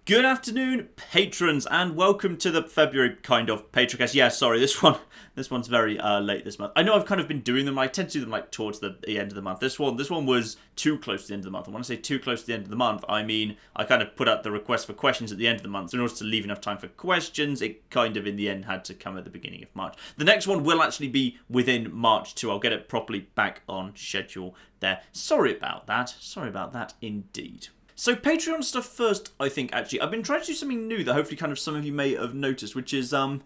Good afternoon, patrons, and welcome to the February kind of Patroncast. Yeah, sorry, this one's very late this month. I know I've kind of been doing them. I tend to do them like towards the end of the month. This one was too close to the end of the month. And when I say too close to the end of the month, I mean I kind of put out the request for questions at the end of the month. So in order to leave enough time for questions, it kind of in the end had to come at the beginning of March. The next one will actually be within March too. I'll get it properly back on schedule there. Sorry about that. Sorry about that indeed. So Patreon stuff first, I think, actually. I've been trying to do something new that hopefully kind of some of you may have noticed, which is, I've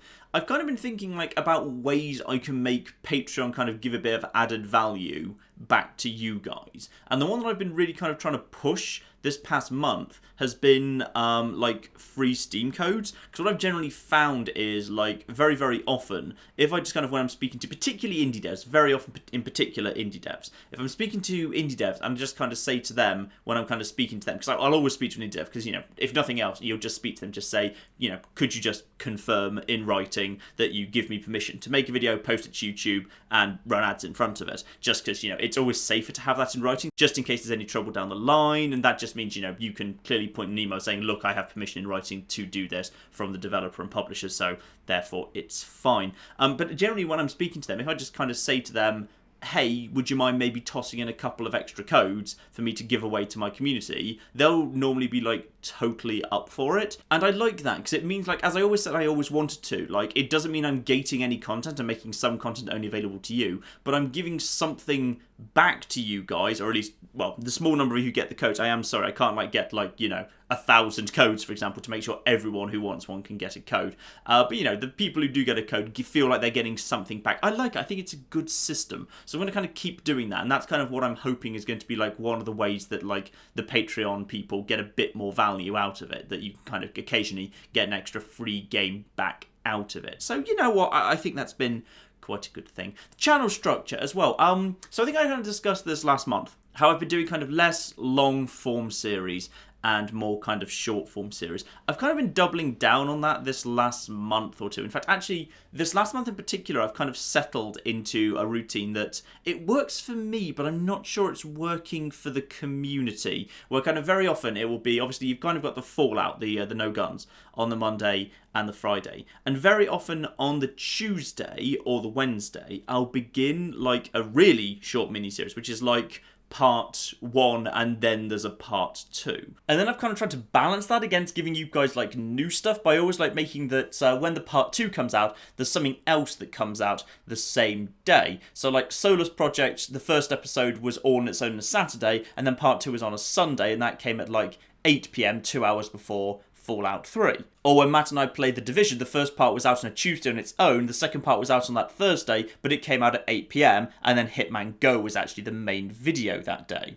kind of been thinking, like, about ways I can make Patreon kind of give a bit of added value back to you guys. And the one that I've been really kind of trying to push this past month has been, like, free Steam codes. Because what I've generally found is, like, very, very often, if I just kind of, when I'm speaking to particularly indie devs, very often in particular indie devs, if I'm speaking to indie devs, I'm just kind of say to them, when I'm kind of speaking to them, because I'll always speak to an indie dev, because, you know, if nothing else, you'll just speak to them, just say, you know, could you just confirm in writing that you give me permission to make a video, post it to YouTube, and run ads in front of it, just because, you know, it's always safer to have that in writing, just in case there's any trouble down the line, and that just means, you know, you can clearly point an email saying, look, I have permission in writing to do this from the developer and publisher, so therefore it's fine. But generally when I'm speaking to them, if I just kind of say to them, hey, would you mind maybe tossing in a couple of extra codes for me to give away to my community, they'll normally be like totally up for it. And I like that because it means, like, as I always said I always wanted to, like, it doesn't mean I'm gating any content and making some content only available to you, but I'm giving something back to you guys, or at least, well, the small number of you who get the codes. I am sorry, I can't like get like, you know, 1,000 codes, for example, to make sure everyone who wants one can get a code. But, you know, the people who do get a code feel like they're getting something back. I like it. I think it's a good system. So I'm going to kind of keep doing that. And that's kind of what I'm hoping is going to be like one of the ways that like the Patreon people get a bit more value out of it, that you can kind of occasionally get an extra free game back out of it. So, you know what? I think that's been quite a good thing. The channel structure as well. So I think I kind of discussed this last month, how I've been doing kind of less long form series and more kind of short form series. I've kind of been doubling down on that this last month or two. In fact, actually, this last month in particular, I've kind of settled into a routine that it works for me, but I'm not sure it's working for the community. Where kind of very often it will be, obviously, you've kind of got the Fallout, the no guns, on the Monday and the Friday. And very often on the Tuesday or the Wednesday, I'll begin like a really short mini-series, which is like part 1 and then there's a part 2. And then I've kind of tried to balance that against giving you guys like new stuff by always like making that when the part 2 comes out, there's something else that comes out the same day. So like Solar's Project, the first episode was all on its own on a Saturday, and then part 2 was on a Sunday, and that came at like 8 PM, 2 hours before Fallout 3. Or when Matt and I played The Division, the first part was out on a Tuesday on its own, the second part was out on that Thursday, but it came out at 8 PM, and then Hitman Go was actually the main video that day.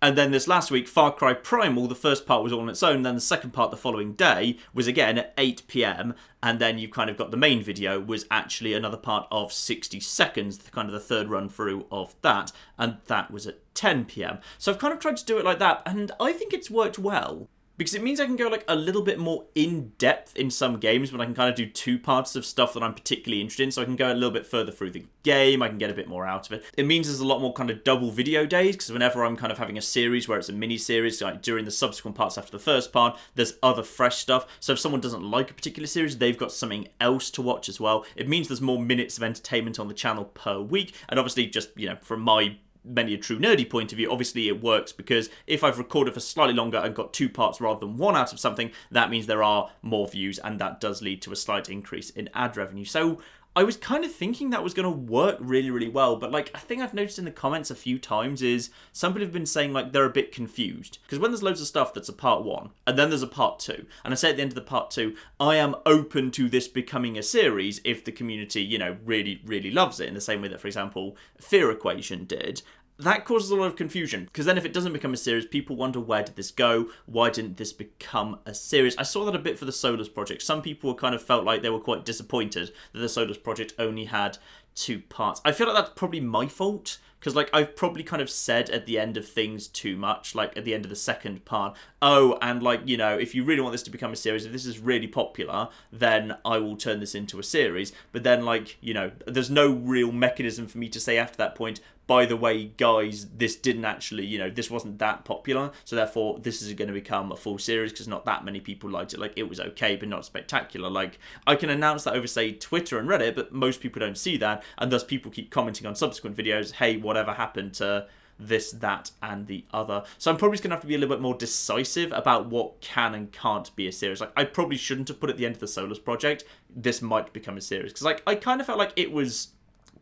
And then this last week, Far Cry Primal, the first part was all on its own, then the second part the following day was again at 8 PM, and then you've kind of got the main video was actually another part of 60 seconds, kind of the third run through of that, and that was at 10 PM. So I've kind of tried to do it like that, and I think it's worked well. Because it means I can go like a little bit more in-depth in some games, but I can kind of do 2 parts of stuff that I'm particularly interested in, so I can go a little bit further through the game, I can get a bit more out of it. It means there's a lot more kind of double video days, because whenever I'm kind of having a series where it's a mini-series, like during the subsequent parts after the first part, there's other fresh stuff. So if someone doesn't like a particular series, they've got something else to watch as well. It means there's more minutes of entertainment on the channel per week, and obviously just, you know, from my many a true nerdy point of view, obviously it works because if I've recorded for slightly longer and got 2 parts rather than 1 out of something, that means there are more views, and that does lead to a slight increase in ad revenue. So I was kind of thinking that was going to work really, really well, but like a thing I've noticed in the comments a few times is some people have been saying like they're a bit confused, because when there's loads of stuff that's a part 1 and then there's a part 2, and I say at the end of the part 2, I am open to this becoming a series if the community, you know, really, really loves it, in the same way that, for example, Fear Equation did. That causes a lot of confusion, because then if it doesn't become a series, people wonder, where did this go? Why didn't this become a series? I saw that a bit for the Solar's Project. Some people kind of felt like they were quite disappointed that the Solar's Project only had 2 parts. I feel like that's probably my fault, because like I've probably kind of said at the end of things too much, like at the end of the second part, oh, and like, you know, if you really want this to become a series, if this is really popular, then I will turn this into a series. But then, like, you know, there's no real mechanism for me to say after that point, by the way, guys, this didn't actually, this wasn't that popular, so therefore this is going to become a full series because not that many people liked it. Like, it was okay, but not spectacular. Like, I can announce that over, say, Twitter and Reddit, but most people don't see that, and thus people keep commenting on subsequent videos, hey, whatever happened to this, that, and the other. So I'm probably just going to have to be a little bit more decisive about what can and can't be a series. Like, I probably shouldn't have put at the end of the Solus project, this might become a series. Because, like, I kind of felt like it was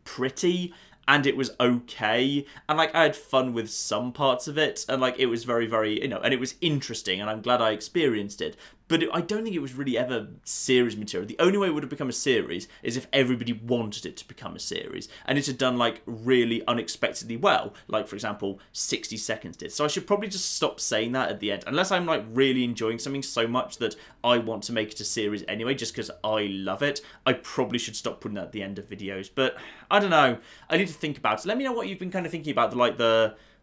pretty, and it was okay, and, like, I had fun with some parts of it, and, like, it was very, very, and it was interesting, and I'm glad I experienced it. But I don't think it was really ever series material. The only way it would have become a series is if everybody wanted it to become a series. And it had done, like, really unexpectedly well. Like, for example, 60 Seconds did. So I should probably just stop saying that at the end. Unless I'm, like, really enjoying something so much that I want to make it a series anyway, just because I love it, I probably should stop putting that at the end of videos. But, I don't know. I need to think about it. Let me know what you've been kind of thinking about,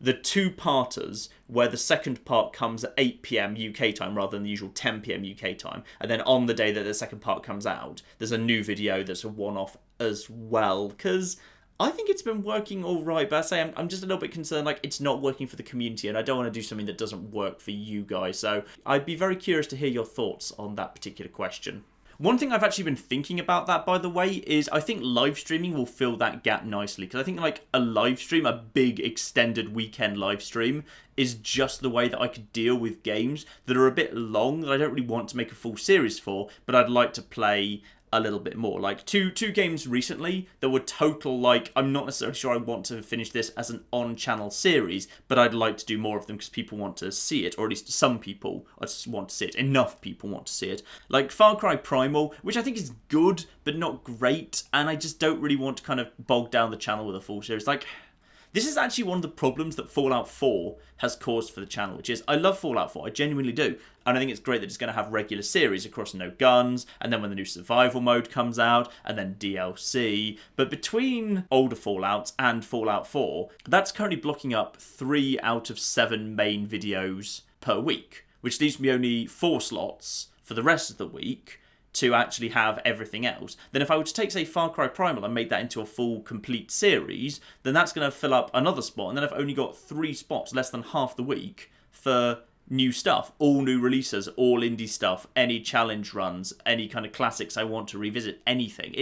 the two-parters, where the second part comes at 8 PM UK time rather than the usual 10 PM UK time, and then on the day that the second part comes out, there's a new video that's a one-off as well, because I think it's been working alright, but I say I'm just a little bit concerned, like, it's not working for the community, and I don't want to do something that doesn't work for you guys, so I'd be very curious to hear your thoughts on that particular question. One thing I've actually been thinking about that, by the way, is I think live streaming will fill that gap nicely. Because I think, like, a live stream, a big extended weekend live stream, is just the way that I could deal with games that are a bit long, that I don't really want to make a full series for, but I'd like to play a little bit more. Like, two games recently that were total, like, I'm not necessarily sure I want to finish this as an on-channel series, but I'd like to do more of them because people want to see it, or at least some people want to see it. Enough people want to see it. Like Far Cry Primal, which I think is good, but not great, and I just don't really want to kind of bog down the channel with a full series. Like, this is actually one of the problems that Fallout 4 has caused for the channel, which is, I love Fallout 4, I genuinely do, and I think it's great that it's going to have regular series across No Guns, and then when the new survival mode comes out, and then DLC, but between older Fallouts and Fallout 4, that's currently blocking up 3 out of 7 main videos per week, which leaves me only 4 slots for the rest of the week to actually have everything else. Then if I were to take, say, Far Cry Primal and make that into a full, complete series, then that's going to fill up another spot, and then I've only got 3 spots, less than half the week, for new stuff. All new releases, all indie stuff, any challenge runs, any kind of classics I want to revisit, anything.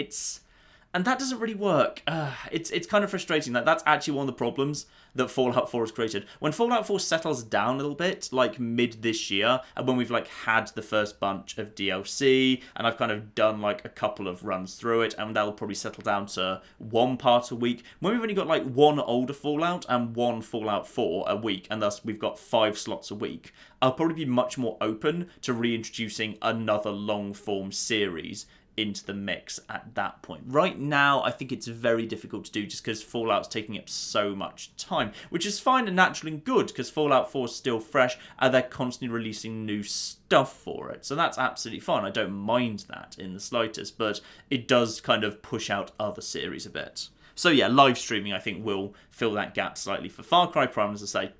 And that doesn't really work. It's kind of frustrating. That's actually one of the problems that Fallout 4 has created. When Fallout 4 settles down a little bit, like mid this year, and when we've like had the first bunch of DLC, and I've kind of done like a couple of runs through it, and that'll probably settle down to 1 part a week. When we've only got like 1 older Fallout and 1 Fallout 4 a week, and thus we've got 5 slots a week, I'll probably be much more open to reintroducing another long-form series into the mix at that point. Right now, I think it's very difficult to do just because Fallout's taking up so much time, which is fine and natural and good because Fallout 4 is still fresh and they're constantly releasing new stuff for it. So that's absolutely fine. I don't mind that in the slightest, but it does kind of push out other series a bit. So yeah, live streaming I think will fill that gap slightly. For Far Cry Primal, as I say,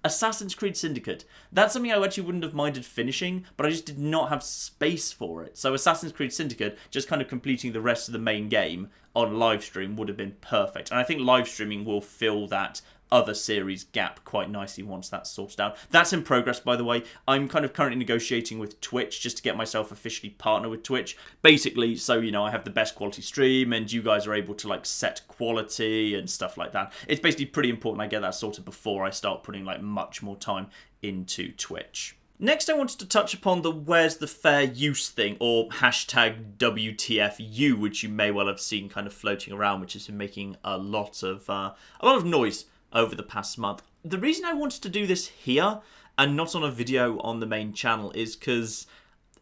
Assassin's Creed Syndicate. That's something I actually wouldn't have minded finishing, but I just did not have space for it. So Assassin's Creed Syndicate, just kind of completing the rest of the main game on live stream would have been perfect. And I think live streaming will fill that other series gap quite nicely once that's sorted out. That's in progress, by the way. I'm kind of currently negotiating with Twitch just to get myself officially partnered with Twitch. Basically, so, you know, I have the best quality stream and you guys are able to, like, set quality and stuff like that. It's basically pretty important I get that sorted before I start putting, like, much more time into Twitch. Next, I wanted to touch upon the where's the fair use thing, or hashtag WTFU, which you may well have seen kind of floating around, which has been making a lot of noise over the past month. The reason I wanted to do this here and not on a video on the main channel is because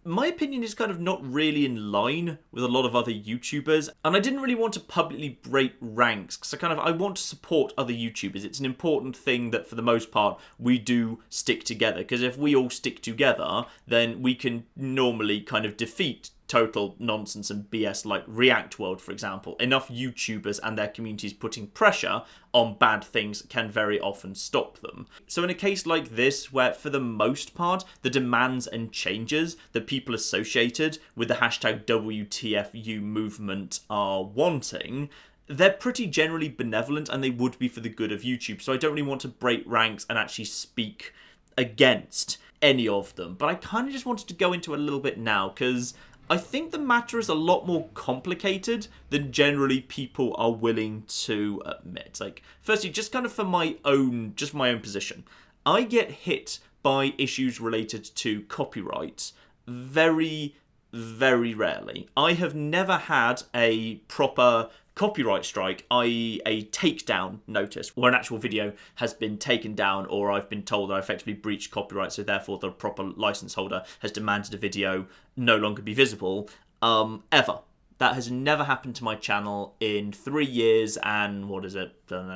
my opinion is kind of not really in line with a lot of other YouTubers, and I didn't really want to publicly break ranks because I want to support other YouTubers. It's an important thing that for the most part we do stick together, because if we all stick together then we can normally kind of defeat total nonsense and BS like React World, for example. Enough YouTubers and their communities putting pressure on bad things can very often stop them. So in a case like this, where for the most part the demands and changes that people associated with the hashtag WTFU movement are wanting, they're pretty generally benevolent and they would be for the good of YouTube. So I don't really want to break ranks and actually speak against any of them. But I kind of just wanted to go into a little bit now because I think the matter is a lot more complicated than generally people are willing to admit. Like, firstly, just kind of for my own position, I get hit by issues related to copyright very, very rarely. I have never had a proper copyright strike, i.e. a takedown notice, where an actual video has been taken down or I've been told that I effectively breached copyright, so therefore the proper license holder has demanded a video no longer be visible, ever. That has never happened to my channel in 3 years and,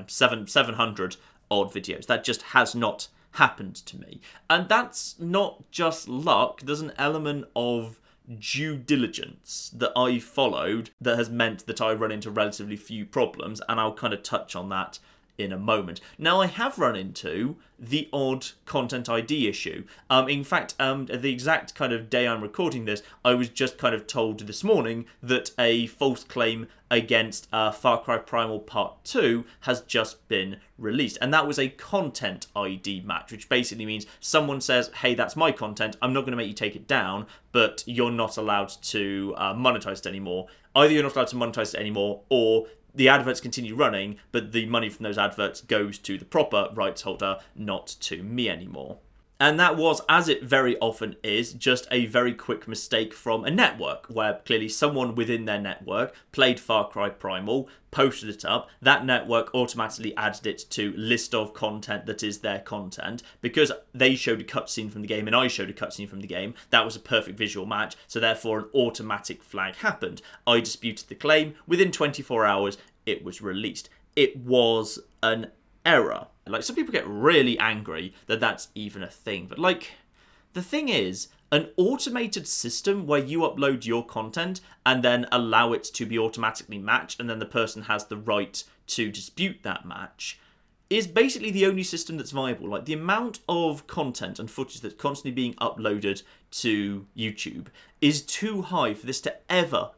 700 odd videos. That just has not happened to me. And that's not just luck, there's an element of due diligence that I followed that has meant that I run into relatively few problems, and I'll kind of touch on that in a moment. Now, I have run into the odd content ID issue. In fact, the exact kind of day I'm recording this, I was just kind of told this morning that a false claim against Far Cry Primal Part 2 has just been released. And that was a content ID match, which basically means someone says, hey, that's my content, I'm not going to make you take it down, but you're not allowed to monetize it anymore. Either you're not allowed to monetize it anymore, or the adverts continue running, but the money from those adverts goes to the proper rights holder, not to me anymore. And that was, as it very often is, just a very quick mistake from a network, where clearly someone within their network played Far Cry Primal, posted it up, that network automatically added it to list of content that is their content, because they showed a cutscene from the game and I showed a cutscene from the game. That was a perfect visual match, so therefore an automatic flag happened. I disputed the claim, within 24 hours it was released. It was an error. Like, some people get really angry that that's even a thing, but like, the thing is, an automated system where you upload your content and then allow it to be automatically matched, and then the person has the right to dispute that match, is basically the only system that's viable. Like, the amount of content and footage that's constantly being uploaded to YouTube is too high for this to ever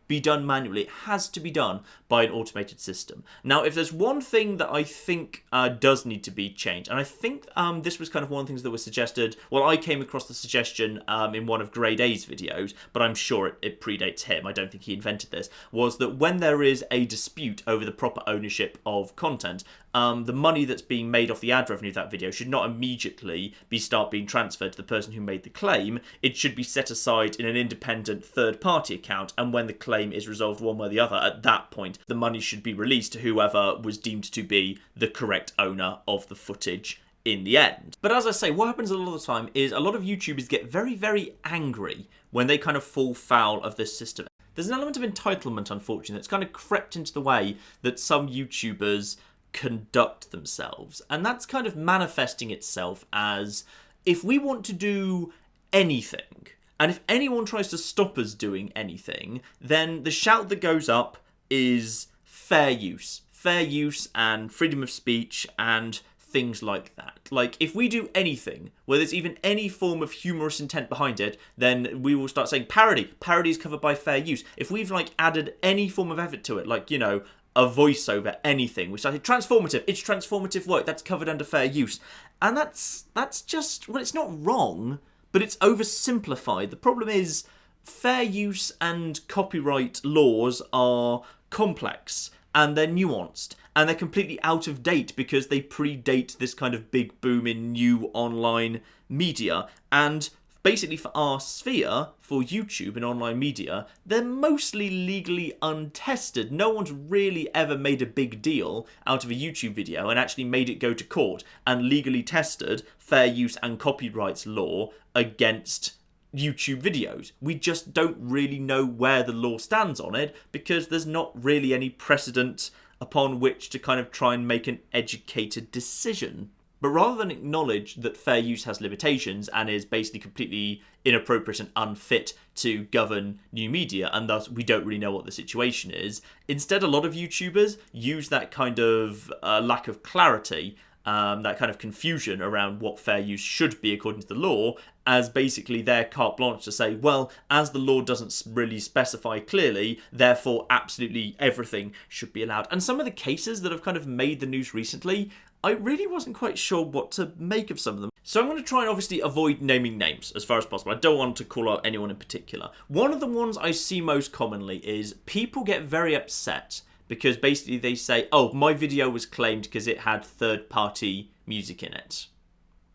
be done manually. It has to be done by an automated system. Now, if there's one thing that I think does need to be changed, and I think this was kind of one of the things that was suggested, well, I came across the suggestion in one of Grade A's videos, but I'm sure it predates him, I don't think he invented this, was that when there is a dispute over the proper ownership of content, the money that's being made off the ad revenue of that video should not immediately start being transferred to the person who made the claim. It should be set aside in an independent third-party account, and when the claim is resolved one way or the other, at that point, the money should be released to whoever was deemed to be the correct owner of the footage in the end. But as I say, what happens a lot of the time is a lot of YouTubers get very, very angry when they kind of fall foul of this system. There's an element of entitlement, unfortunately, that's kind of crept into the way that some YouTubers conduct themselves, and that's kind of manifesting itself as, if we want to do anything, and if anyone tries to stop us doing anything, then the shout that goes up is fair use and freedom of speech and things like that. Like, if we do anything where there's even any form of humorous intent behind it, then we will start saying parody is covered by fair use. If we've like added any form of effort to it, like, you know, a voiceover, anything, we started transformative, it's transformative work, that's covered under fair use. And that's just, well, it's not wrong, but it's oversimplified. The problem is, fair use and copyright laws are complex, and they're nuanced, and they're completely out of date because they predate this kind of big boom in new online media. And basically, for our sphere, for YouTube and online media, they're mostly legally untested. No one's really ever made a big deal out of a YouTube video and actually made it go to court and legally tested fair use and copyrights law against YouTube videos. We just don't really know where the law stands on it because there's not really any precedent upon which to kind of try and make an educated decision. But rather than acknowledge that fair use has limitations and is basically completely inappropriate and unfit to govern new media, and thus we don't really know what the situation is, instead a lot of YouTubers use that kind of lack of clarity that kind of confusion around what fair use should be according to the law, as basically their carte blanche to say, well, as the law doesn't really specify clearly, therefore absolutely everything should be allowed. And some of the cases that have kind of made the news recently, I really wasn't quite sure what to make of some of them. So I'm going to try and obviously avoid naming names as far as possible. I don't want to call out anyone in particular. One of the ones I see most commonly is people get very upset because basically they say, oh, my video was claimed because it had third-party music in it.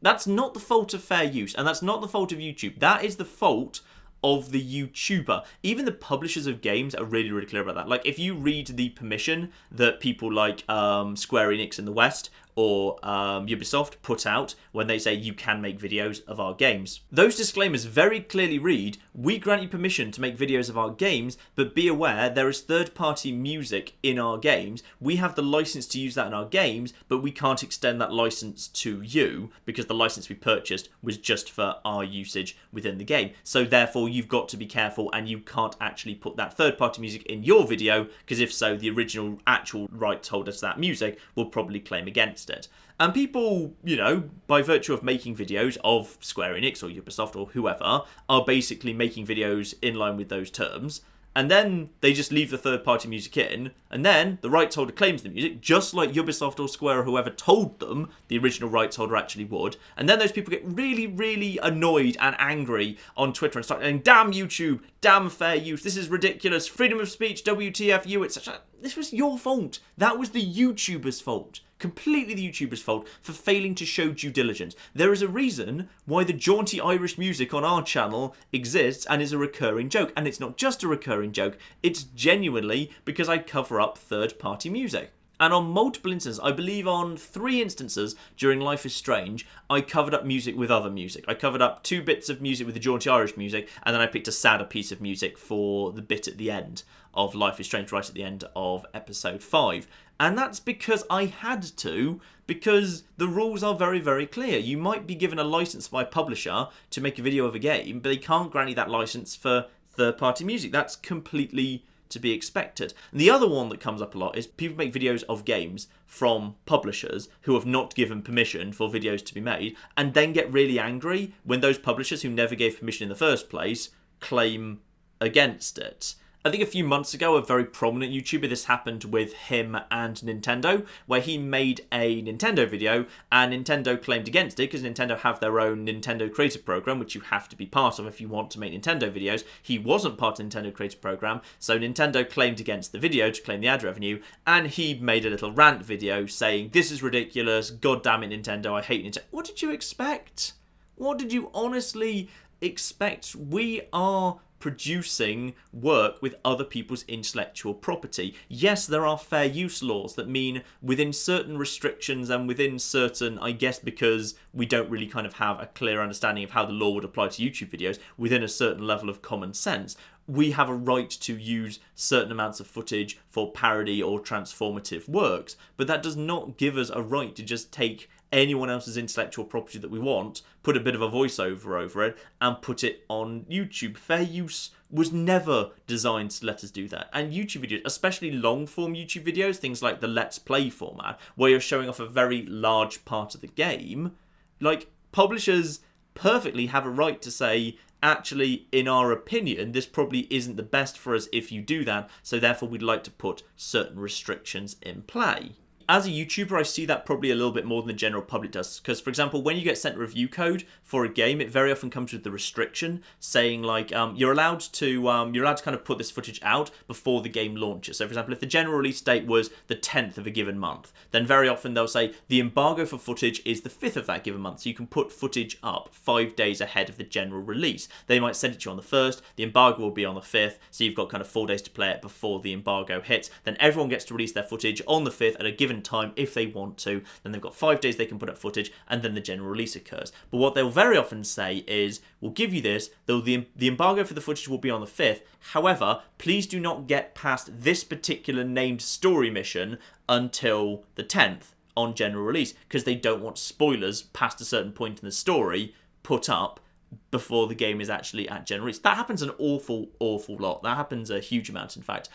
That's not the fault of fair use, and that's not the fault of YouTube. That is the fault of the YouTuber. Even the publishers of games are really, really clear about that. Like, if you read the permission that people like Square Enix in the West or Ubisoft put out when they say you can make videos of our games, those disclaimers very clearly read, we grant you permission to make videos of our games, but be aware there is third-party music in our games. We have the license to use that in our games, but we can't extend that license to you because the license we purchased was just for our usage within the game. So therefore you've got to be careful and you can't actually put that third-party music in your video, because if so, the original actual rights holder to that music will probably claim against it. And people, you know, by virtue of making videos of Square Enix or Ubisoft or whoever, are basically making videos in line with those terms. And then they just leave the third-party music in, and then the rights holder claims the music, just like Ubisoft or Square or whoever told them the original rights holder actually would. And then those people get really, really annoyed and angry on Twitter and start saying, damn YouTube, damn fair use, this is ridiculous, freedom of speech, WTFU, etc. This was your fault. That was the YouTuber's fault. Completely the YouTuber's fault for failing to show due diligence. There is a reason why the jaunty Irish music on our channel exists and is a recurring joke. And it's not just a recurring joke, it's genuinely because I cover up third-party music. And on multiple instances, I believe on 3 instances during Life is Strange, I covered up music with other music. I covered up 2 bits of music with the jaunty Irish music, and then I picked a sadder piece of music for the bit at the end of Life is Strange, right at the end of episode 5. And that's because I had to, because the rules are very, very clear. You might be given a license by a publisher to make a video of a game, but they can't grant you that license for third-party music. That's completely to be expected. And the other one that comes up a lot is people make videos of games from publishers who have not given permission for videos to be made, and then get really angry when those publishers who never gave permission in the first place claim against it. I think a few months ago, a very prominent YouTuber, this happened with him and Nintendo, where he made a Nintendo video and Nintendo claimed against it because Nintendo have their own Nintendo Creator Program, which you have to be part of if you want to make Nintendo videos. He wasn't part of the Nintendo Creator Program, so Nintendo claimed against the video to claim the ad revenue, and he made a little rant video saying, this is ridiculous, god damn it Nintendo, I hate Nintendo. What did you expect? What did you honestly expect? We are producing work with other people's intellectual property. Yes, there are fair use laws that mean within certain restrictions and within certain, I guess because we don't really kind of have a clear understanding of how the law would apply to YouTube videos, within a certain level of common sense, we have a right to use certain amounts of footage for parody or transformative works, but that does not give us a right to just take anyone else's intellectual property that we want, put a bit of a voiceover over it, and put it on YouTube. Fair use was never designed to let us do that. And YouTube videos, especially long-form YouTube videos, things like the Let's Play format, where you're showing off a very large part of the game, like, publishers perfectly have a right to say, actually, in our opinion, this probably isn't the best for us if you do that, so therefore we'd like to put certain restrictions in play. As a YouTuber, I see that probably a little bit more than the general public does. Because, for example, when you get sent review code for a game, it very often comes with the restriction saying, like, you're allowed to kind of put this footage out before the game launches. So, for example, if the general release date was the 10th of a given month, then very often they'll say the embargo for footage is the 5th of that given month. So you can put footage up 5 days ahead of the general release. They might send it to you on the 1st. The embargo will be on the 5th. So you've got kind of 4 days to play it before the embargo hits. Then everyone gets to release their footage on the 5th at a given time if they want to. Then they've got 5 days they can put up footage, and then the general release occurs. But what they'll very often say is, we'll give you this, though the embargo for the footage will be on the 5th. However, please do not get past this particular named story mission until the 10th on general release, because they don't want spoilers past a certain point in the story put up before the game is actually at general release. That happens an awful lot. That happens a huge amount, in fact.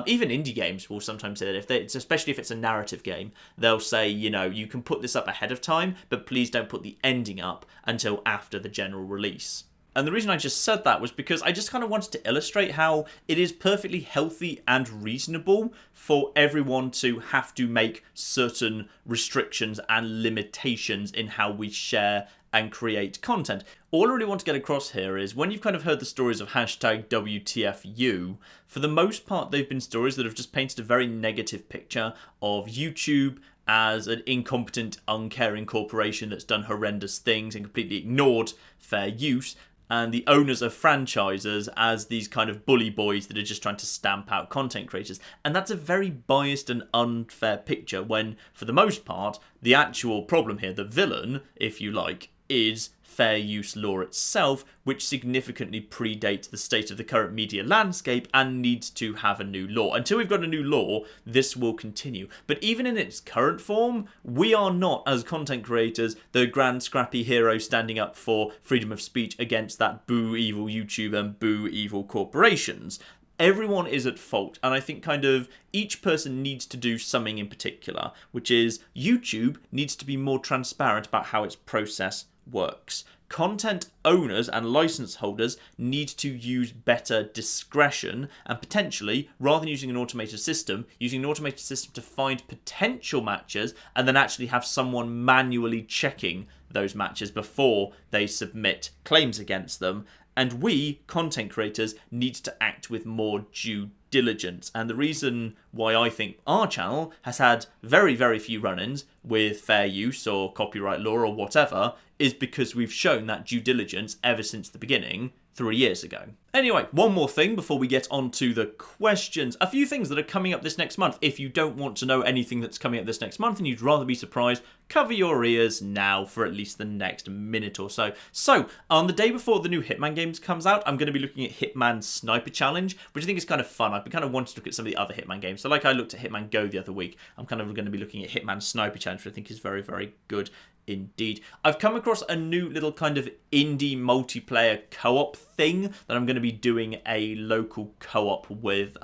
Even indie games will sometimes say that, especially if it's a narrative game, they'll say, you can put this up ahead of time, but please don't put the ending up until after the general release. And the reason I just said that was because I just kind of wanted to illustrate how it is perfectly healthy and reasonable for everyone to have to make certain restrictions and limitations in how we share and create content. All I really want to get across here is when you've kind of heard the stories of hashtag WTFU, for the most part they've been stories that have just painted a very negative picture of YouTube as an incompetent, uncaring corporation that's done horrendous things and completely ignored fair use, and the owners of franchises as these kind of bully boys that are just trying to stamp out content creators. And that's a very biased and unfair picture when, for the most part, the actual problem here, the villain, if you like, is fair use law itself, which significantly predates the state of the current media landscape and needs to have a new law. Until we've got a new law, this will continue. But even in its current form, we are not, as content creators, the grand scrappy hero standing up for freedom of speech against that boo evil YouTube and boo evil corporations. Everyone is at fault, and I think kind of each person needs to do something in particular, which is YouTube needs to be more transparent about how its process works. Content owners and license holders need to use better discretion and potentially, rather than using an automated system, using an automated system to find potential matches and then actually have someone manually checking those matches before they submit claims against them. And we, content creators, need to act with more due diligence. And the reason why I think our channel has had very, very few run-ins with fair use or copyright law or whatever is because we've shown that due diligence ever since the beginning 3 years ago. Anyway, one more thing before we get on to the questions. A few things that are coming up this next month. If you don't want to know anything that's coming up this next month and you'd rather be surprised, cover your ears now for at least the next minute or so. So, on the day before the new Hitman games comes out, I'm going to be looking at Hitman Sniper Challenge, which I think is kind of fun. I've been kind of wanting to look at some of the other Hitman games. So like I looked at Hitman Go the other week, I'm kind of going to be looking at Hitman Sniper Challenge, which I think is very, very good indeed. I've come across a new little kind of indie multiplayer co-op thing that I'm going to be doing a local co-op with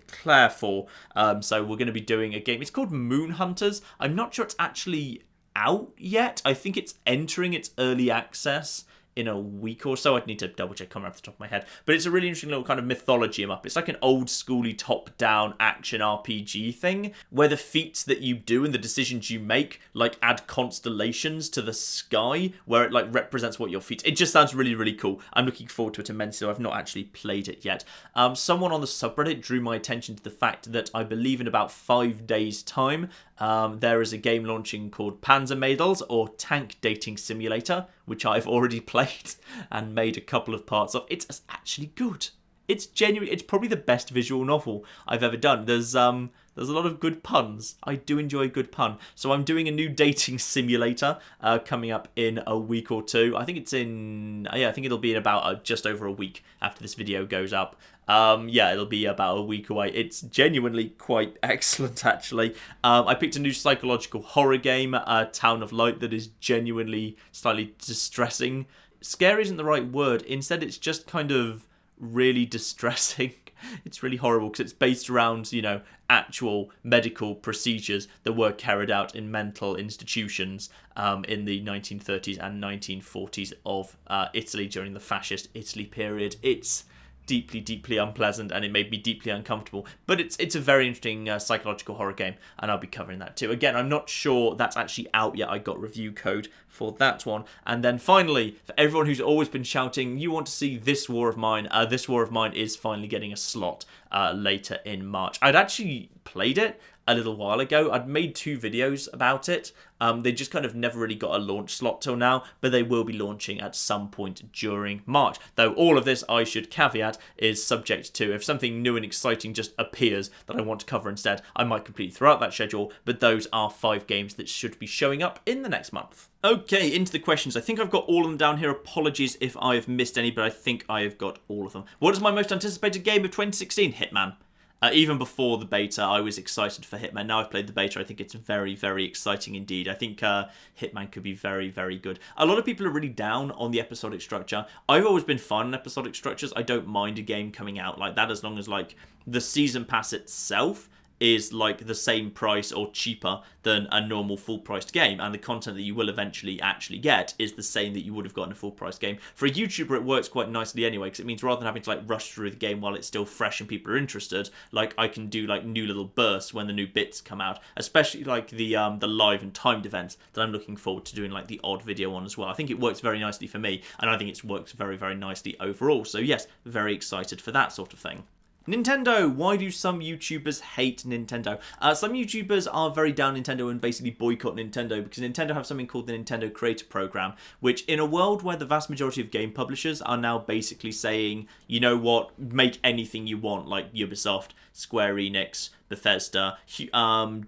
Claire for. So we're going to be doing a game. It's called Moon Hunters. I'm not sure it's actually out yet. I think it's entering its early access in a week or so. I'd need to double check, come off the top of my head. But it's a really interesting little kind of mythology up. It's like an old schooly top-down action RPG thing, where the feats that you do and the decisions you make, like add constellations to the sky, where it like represents what your feats. It just sounds really, really cool. I'm looking forward to it immensely. I've not actually played it yet. Someone on the subreddit drew my attention to the fact that I believe in about 5 days' time, there is a game launching called Panzermädels, or Tank Dating Simulator, which I've already played and made a couple of parts of. It's actually good. It's genuine. It's probably the best visual novel I've ever done. There's a lot of good puns. I do enjoy a good pun. So I'm doing a new dating simulator coming up in a week or two. I think it's in... I think it'll be in about just over a week after this video goes up. It'll be about a week away. It's genuinely quite excellent, actually. I picked a new psychological horror game, Town of Light, that is genuinely slightly distressing. Scary isn't the right word. Instead, it's just kind of really distressing. It's really horrible because it's based around, actual medical procedures that were carried out in mental institutions in the 1930s and 1940s of Italy during the fascist Italy period. It's deeply, deeply unpleasant, and it made me deeply uncomfortable. But it's a very interesting psychological horror game, and I'll be covering that too. Again, I'm not sure that's actually out yet. I got review code for that one. And then finally, for everyone who's always been shouting, you want to see This War of Mine, This War of Mine is finally getting a slot later in March. I'd actually played it a little while ago. I'd made 2 videos about it. They just kind of never really got a launch slot till now, but they will be launching at some point during March. Though all of this, I should caveat, is subject to if something new and exciting just appears that I want to cover instead, I might completely throw out that schedule, but those are 5 games that should be showing up in the next month. Okay, into the questions. I think I've got all of them down here. Apologies if I've missed any, but I think I have got all of them. What is my most anticipated game of 2016? Hitman. Even before the beta, I was excited for Hitman. Now I've played the beta, I think it's very, very exciting indeed. I think Hitman could be very, very good. A lot of people are really down on the episodic structure. I've always been fine on episodic structures. I don't mind a game coming out like that as long as like the season pass itself is like the same price or cheaper than a normal full-priced game, and the content that you will eventually actually get is the same that you would have got in a full-priced game. For a YouTuber, it works quite nicely anyway, because it means rather than having to like rush through the game while it's still fresh and people are interested, like I can do like new little bursts when the new bits come out, especially like the live and timed events that I'm looking forward to doing like the odd video on as well. I think it works very nicely for me, and I think it works very, very nicely overall. So yes, very excited for that sort of thing. Nintendo. Why do some YouTubers hate Nintendo? Some YouTubers are very down Nintendo and basically boycott Nintendo because Nintendo have something called the Nintendo Creator Program, which in a world where the vast majority of game publishers are now basically saying, you know what, make anything you want, like Ubisoft, Square Enix, Bethesda,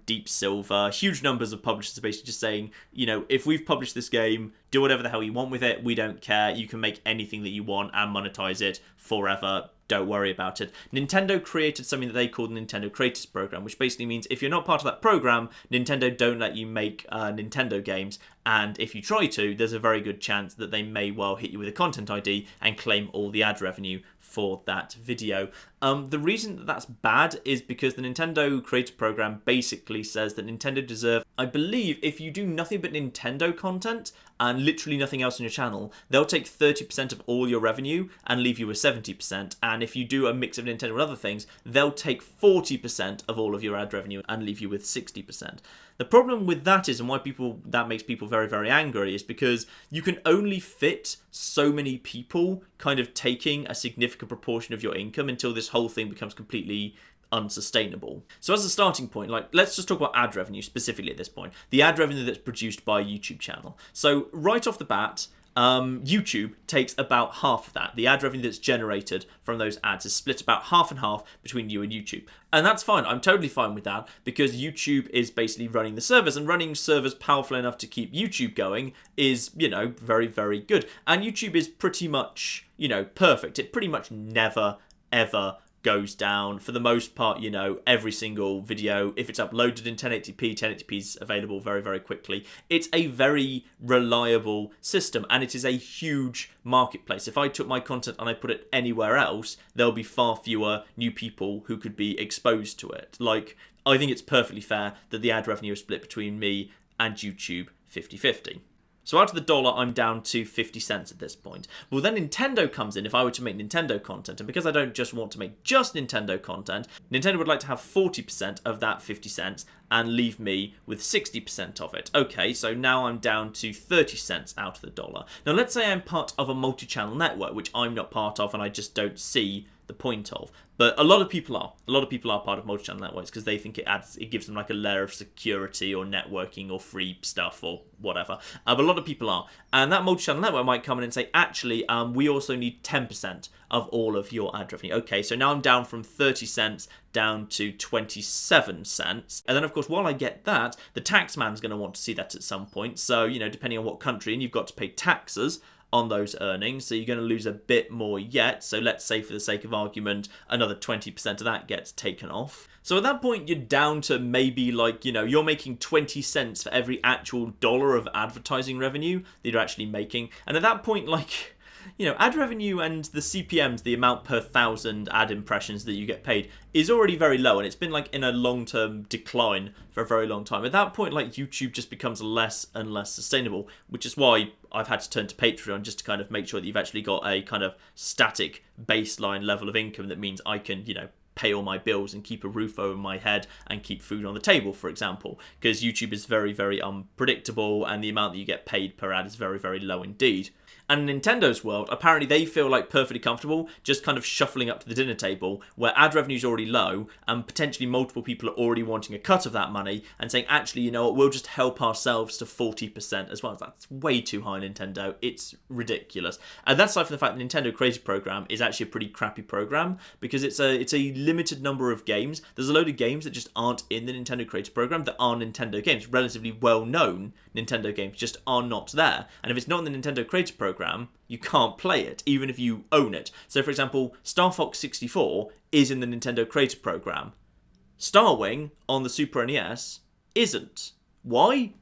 Deep Silver, huge numbers of publishers are basically just saying, you know, if we've published this game, do whatever the hell you want with it, we don't care, you can make anything that you want and monetize it forever. Don't worry about it. Nintendo created something that they call the Nintendo Creators Program, which basically means if you're not part of that program, Nintendo don't let you make Nintendo games, and if you try to, there's a very good chance that they may well hit you with a content ID and claim all the ad revenue for that video. The reason that that's bad is because the Nintendo Creator Program basically says that Nintendo deserve, I believe, if you do nothing but Nintendo content and literally nothing else on your channel, they'll take 30% of all your revenue and leave you with 70%. And if you do a mix of Nintendo and other things, they'll take 40% of all of your ad revenue and leave you with 60%. The problem with that is, and why that makes people very, very angry, is because you can only fit so many people kind of taking a significant proportion of your income until this whole thing becomes completely unsustainable. So as a starting point, like, let's just talk about ad revenue specifically at this point. The ad revenue that's produced by a YouTube channel. So right off the bat, YouTube takes about half of that. The ad revenue that's generated from those ads is split about half and half between you and YouTube. And that's fine. I'm totally fine with that because YouTube is basically running the servers, and running servers powerful enough to keep YouTube going is, you know, very, very good. And YouTube is pretty much, you know, perfect. It pretty much never, ever goes down. For the most part, you know, every single video, if it's uploaded in 1080p, 1080p is available very, very quickly. It's a very reliable system, and it is a huge marketplace. If I took my content and I put it anywhere else, there'll be far fewer new people who could be exposed to it. Like, I think it's perfectly fair that the ad revenue is split between me and YouTube 50-50. So out of the dollar, I'm down to 50 cents at this point. Well, then Nintendo comes in if I were to make Nintendo content. And because I don't just want to make just Nintendo content, Nintendo would like to have 40% of that 50 cents and leave me with 60% of it. Okay, so now I'm down to 30 cents out of the dollar. Now, let's say I'm part of a multi-channel network, which I'm not part of and I just don't see the point of. But a lot of people are. A lot of people are part of multi-channel networks because they think it gives them like a layer of security or networking or free stuff or whatever. But a lot of people are. And that multi-channel network might come in and say, actually, we also need 10% of all of your ad revenue. Okay, so now I'm down from 30 cents down to 27 cents. And then, of course, while I get that, the tax man's going to want to see that at some point. So, you know, depending on what country, and you've got to pay taxes on those earnings, so you're going to lose a bit more yet. So let's say, for the sake of argument, another 20% of that gets taken off. So at that point, you're down to maybe, like, you know, you're making 20 cents for every actual dollar of advertising revenue that you're actually making. And at that point, like, you know, ad revenue and the CPMs, the amount per 1,000 ad impressions that you get paid, is already very low, and it's been like in a long-term decline for a very long time. At that point, like, YouTube just becomes less and less sustainable, which is why I've had to turn to Patreon just to kind of make sure that you've actually got a kind of static baseline level of income that means I can, you know, pay all my bills and keep a roof over my head and keep food on the table, for example, because YouTube is very, very unpredictable and the amount that you get paid per ad is very, very low indeed. And in Nintendo's world, apparently they feel like perfectly comfortable just kind of shuffling up to the dinner table where ad revenue is already low and potentially multiple people are already wanting a cut of that money and saying, actually, you know what, we'll just help ourselves to 40% as well. That's way too high, Nintendo. It's ridiculous. And that's aside from the fact that the Nintendo Creator Program is actually a pretty crappy program because it's a limited number of games. There's a load of games that just aren't in the Nintendo Creator Program that are Nintendo games. Relatively well-known Nintendo games just are not there. And if it's not in the Nintendo Creator Program, program, you can't play it, even if you own it. So, for example, Star Fox 64 is in the Nintendo Creator Program. Starwing on the Super NES isn't. Why?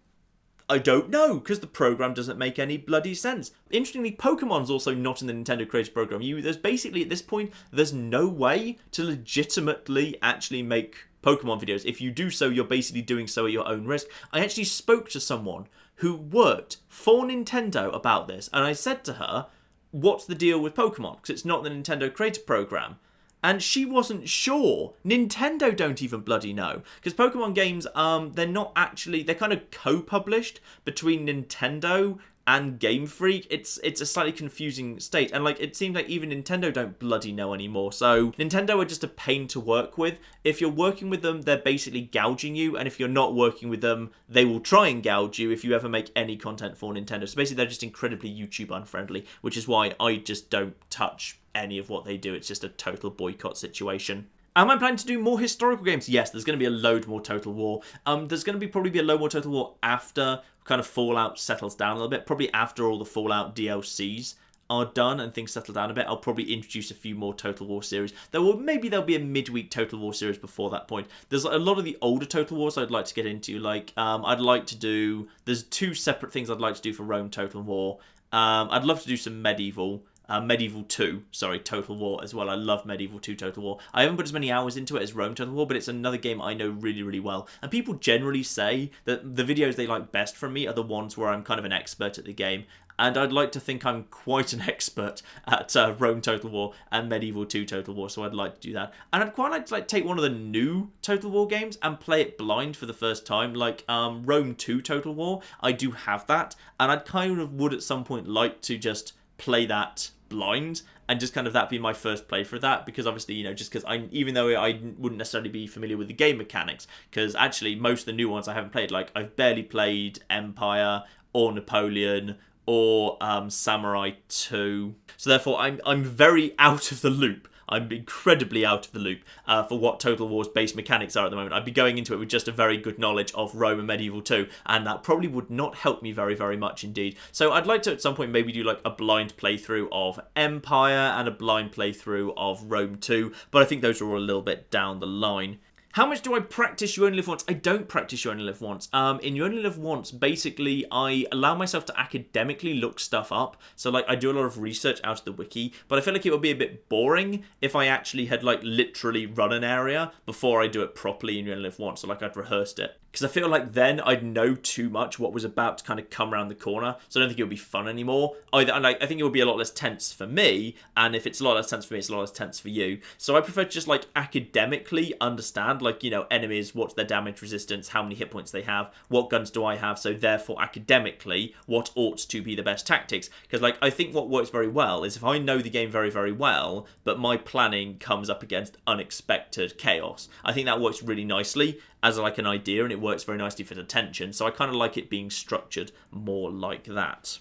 I don't know, because the program doesn't make any bloody sense. Interestingly, Pokemon's also not in the Nintendo Creator Program. There's basically, at this point, there's no way to legitimately actually make Pokemon videos. If you do so, you're basically doing so at your own risk. I actually spoke to someone who worked for Nintendo about this, and I said to her, what's the deal with Pokemon? Because it's not the Nintendo Creator Program. And she wasn't sure. Nintendo don't even bloody know. Because Pokemon games, they're not actually... They're kind of co-published between Nintendo and Game Freak. It's a slightly confusing state. And, like, it seems like even Nintendo don't bloody know anymore. So, Nintendo are just a pain to work with. If you're working with them, they're basically gouging you. And if you're not working with them, they will try and gouge you if you ever make any content for Nintendo. So, basically, they're just incredibly YouTube unfriendly. Which is why I just don't touch any of what they do. It's just a total boycott situation. Am I planning to do more historical games? Yes, there's going to be a load more Total War. There's going to probably be a load more Total War after kind of Fallout settles down a little bit. Probably after all the Fallout DLCs are done and things settle down a bit, I'll probably introduce a few more Total War series. Maybe there'll be a midweek Total War series before that point. There's a lot of the older Total Wars I'd like to get into. Like, I'd like to do... There's two separate things I'd like to do for Rome Total War. I'd love to do some Medieval. Medieval 2, Total War as well. I love Medieval 2 Total War. I haven't put as many hours into it as Rome Total War, but it's another game I know really, really well. And people generally say that the videos they like best from me are the ones where I'm kind of an expert at the game. And I'd like to think I'm quite an expert at Rome Total War and Medieval 2 Total War, so I'd like to do that. And I'd quite like to take one of the new Total War games and play it blind for the first time, like Rome 2 Total War. I do have that, and I'd kind of would at some point like to just play that blind and just kind of that be my first play for that, because obviously, you know, just because even though I wouldn't necessarily be familiar with the game mechanics, because actually most of the new ones I haven't played. Like, I've barely played Empire or Napoleon or Samurai 2, so therefore I'm very out of the loop. I'm incredibly out of the loop for what Total War's base mechanics are at the moment. I'd be going into it with just a very good knowledge of Rome and Medieval 2, and that probably would not help me very, very much indeed. So I'd like to at some point maybe do like a blind playthrough of Empire and a blind playthrough of Rome 2, but I think those are all a little bit down the line. How much do I practice You Only Live Once? I don't practice You Only Live Once. In You Only Live Once, basically, I allow myself to academically look stuff up. So, like, I do a lot of research out of the wiki, but I feel like it would be a bit boring if I actually had, like, literally run an area before I do it properly in You Only Live Once. So, like, I'd rehearsed it. Because I feel like then I'd know too much what was about to kind of come around the corner. So I don't think it would be fun anymore. I think it would be a lot less tense for me. And if it's a lot less tense for me, it's a lot less tense for you. So I prefer to just like academically understand, like, you know, enemies, what's their damage resistance, how many hit points they have, what guns do I have. So therefore, academically, what ought to be the best tactics. Because like, I think what works very well is if I know the game very, very well, but my planning comes up against unexpected chaos. I think that works really nicely as like an idea, and it works very nicely for the tension. So I kind of like it being structured more like that.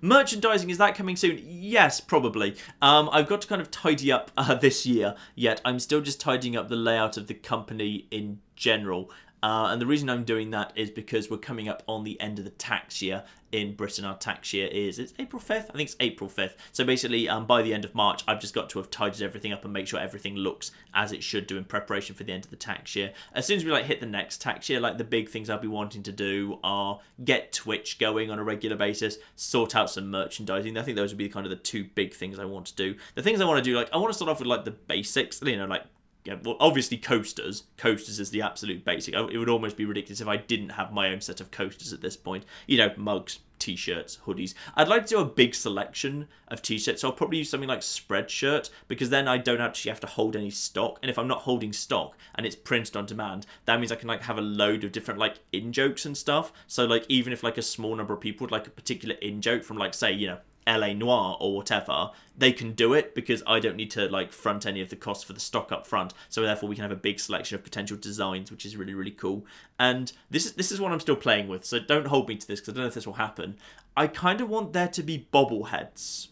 Merchandising, is that coming soon? Yes, probably. I've got to kind of tidy up this year, yet I'm still just tidying up the layout of the company in general. And the reason I'm doing that is because we're coming up on the end of the tax year in Britain. Our tax year it's April 5th? I think it's April 5th. So basically, by the end of March, I've just got to have tidied everything up and make sure everything looks as it should do in preparation for the end of the tax year. As soon as we like hit the next tax year, like the big things I'll be wanting to do are get Twitch going on a regular basis, sort out some merchandising. I think those would be kind of the two big things I want to do. The things I want to do, like I want to start off with like the basics, you know, like, yeah, well, obviously coasters. Coasters is the absolute basic. It would almost be ridiculous if I didn't have my own set of coasters at this point. You know, mugs, t-shirts, hoodies. I'd like to do a big selection of t-shirts, so I'll probably use something like Spreadshirt, because then I don't actually have to hold any stock. And if I'm not holding stock and it's printed on demand, that means I can like have a load of different like in-jokes and stuff. So like even if like a small number of people would like a particular in-joke from like, say, you know, LA Noir or whatever, they can do it because I don't need to like front any of the costs for the stock up front. So therefore we can have a big selection of potential designs, which is really, really cool. And this is what I'm still playing with, so don't hold me to this because I don't know if this will happen. I kind of want there to be bobbleheads.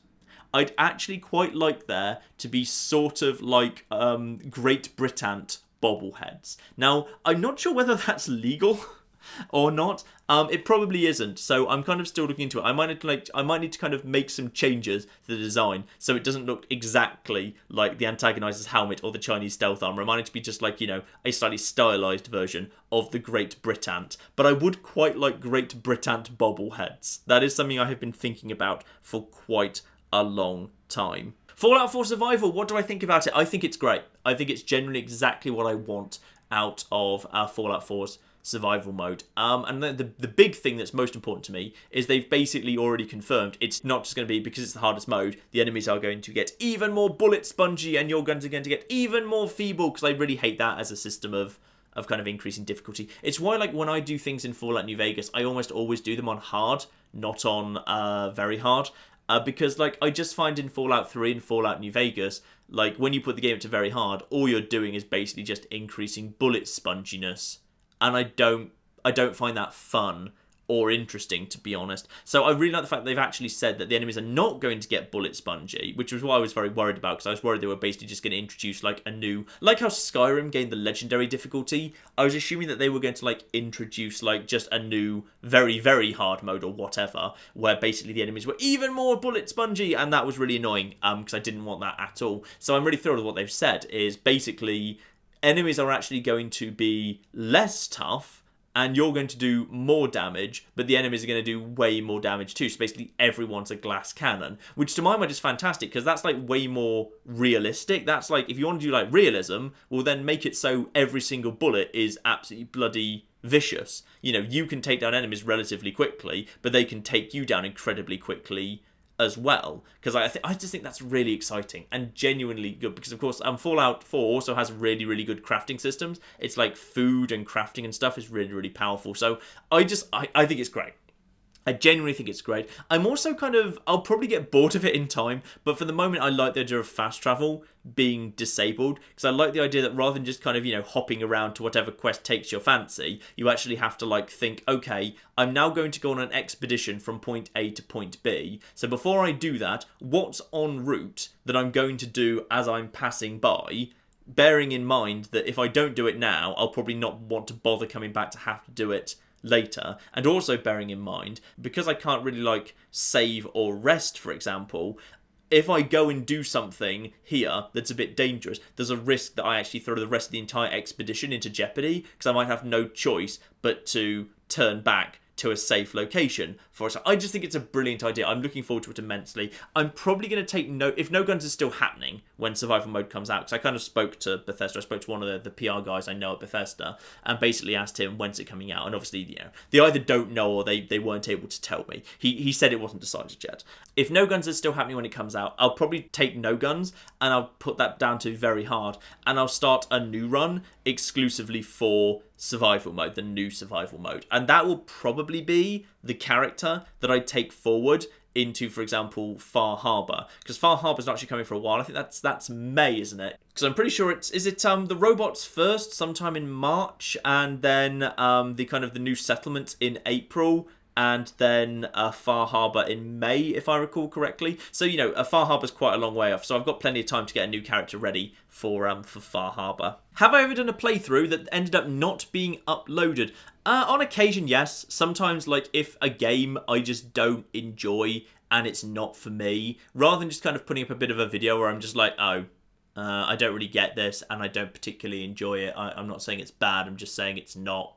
I'd actually quite like there to be sort of like Great Britain bobbleheads. Now, I'm not sure whether that's legal. or not. It probably isn't. So I'm kind of still looking into it. I might need to kind of make some changes to the design so it doesn't look exactly like the antagonizer's helmet or the Chinese stealth armor. It might need to be just like, a slightly stylized version of the Great Britant. But I would quite like Great Britant bobbleheads. That is something I have been thinking about for quite a long time. Fallout 4 Survival, what do I think about it? I think it's great. I think it's generally exactly what I want out of Fallout 4's survival mode. And the big thing that's most important to me is they've basically already confirmed it's not just going to be, because it's the hardest mode, the enemies are going to get even more bullet spongy and your guns are going to get even more feeble, because I really hate that as a system of kind of increasing difficulty. It's why, like, when I do things in Fallout New Vegas, I almost always do them on hard, not on very hard. Because, like, I just find in Fallout 3 and Fallout New Vegas, like, when you put the game to very hard, all you're doing is basically just increasing bullet sponginess. And I don't find that fun or interesting, to be honest. So I really like the fact that they've actually said that the enemies are not going to get bullet spongy, which was what I was very worried about, because I was worried they were basically just going to introduce, like, a new... Like how Skyrim gained the legendary difficulty, I was assuming that they were going to, like, introduce, like, just a new very, very hard mode or whatever, where basically the enemies were even more bullet spongy, and that was really annoying, because I didn't want that at all. So I'm really thrilled with what they've said, is basically enemies are actually going to be less tough, and you're going to do more damage, but the enemies are going to do way more damage too. So basically everyone's a glass cannon, which to my mind is fantastic, because that's like way more realistic. That's like, if you want to do like realism, well then make it so every single bullet is absolutely bloody vicious. You can take down enemies relatively quickly, but they can take you down incredibly quickly as well, because I just think that's really exciting and genuinely good, because of course Fallout 4 also has really, really good crafting systems. It's like food and crafting and stuff is really, really powerful. So I think it's great. I genuinely think it's great. I'm also I'll probably get bored of it in time, but for the moment I like the idea of fast travel being disabled, because I like the idea that rather than just hopping around to whatever quest takes your fancy, you actually have to think, okay, I'm now going to go on an expedition from point A to point B, so before I do that, what's en route that I'm going to do as I'm passing by, bearing in mind that if I don't do it now, I'll probably not want to bother coming back to have to do it later. And also bearing in mind, because I can't really save or rest, for example, if I go and do something here that's a bit dangerous, there's a risk that I actually throw the rest of the entire expedition into jeopardy, because I might have no choice but to turn back to a safe location for us. I just think it's a brilliant idea. I'm looking forward to it immensely. I'm probably going to take note, if No Guns is still happening when survival mode comes out, because I kind of spoke to Bethesda, I spoke to one of the PR guys I know at Bethesda, and basically asked him when's it coming out, and obviously, they either don't know or they weren't able to tell me. He said it wasn't decided yet. If No Guns is still happening when it comes out, I'll probably take No Guns, and I'll put that down to very hard, and I'll start a new run exclusively for survival mode, the new survival mode. And that will probably be the character that I take forward into, for example, Far Harbor, because Far Harbor's not actually coming for a while. I think that's May, isn't it? Because I'm pretty sure is it the robots first, sometime in March, and then the new settlements in April, and then Far Harbor in May, if I recall correctly. So, Far Harbor's quite a long way off, so I've got plenty of time to get a new character ready for Far Harbor. Have I ever done a playthrough that ended up not being uploaded? On occasion, yes. Sometimes, if a game I just don't enjoy and it's not for me, rather than just putting up a bit of a video where I'm just like, I don't really get this and I don't particularly enjoy it. I'm not saying it's bad, I'm just saying it's not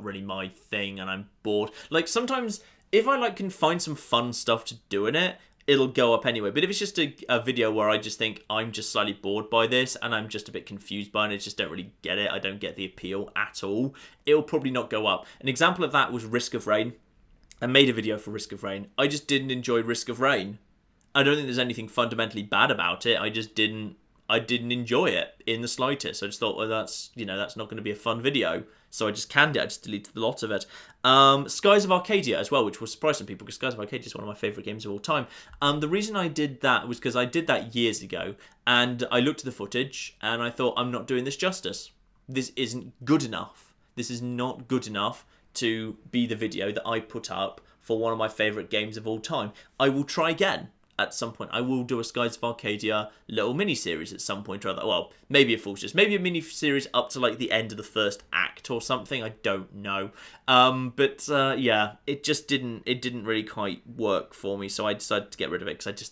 really my thing and I'm bored. Sometimes if I can find some fun stuff to do in it, it'll go up anyway. But if it's just a video where I just think I'm just slightly bored by this and I'm just a bit confused by it, I just don't really get it, I don't get the appeal at all, it'll probably not go up. An example of that was Risk of Rain. I made a video for Risk of Rain. I just didn't enjoy Risk of Rain. I don't think there's anything fundamentally bad about it. I didn't enjoy it in the slightest. I just thought, well, that's not going to be a fun video. So I just canned it. I just deleted the lot of it. Skies of Arcadia as well, which will surprise some people, because Skies of Arcadia is one of my favourite games of all time. The reason I did that was because I did that years ago, and I looked at the footage, and I thought, I'm not doing this justice. This isn't good enough. This is not good enough to be the video that I put up for one of my favourite games of all time. I will try again. at some point I will do a Skies of Arcadia little mini-series at some point or other. Well, maybe a full series, maybe a mini-series up to like the end of the first act or something. I don't know. Yeah, it just didn't really quite work for me, so I decided to get rid of it because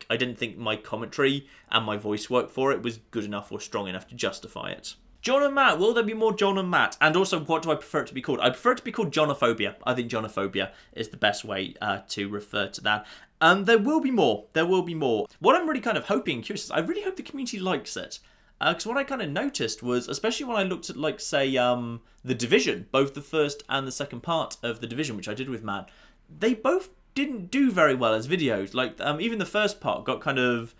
I didn't think my commentary and my voice work for it was good enough or strong enough to justify it. John and Matt, will there be more John and Matt? And also, what do I prefer it to be called? I prefer it to be called Johnophobia. I think Johnophobia is the best way to refer to that. And there will be more. There will be more. What I'm really kind of hoping and curious is I really hope the community likes it. Because what I kind of noticed was, especially when I looked at, like, say, The Division, both the first and the second part of The Division, which I did with Matt, they both didn't do very well as videos. Like, even the first part got kind of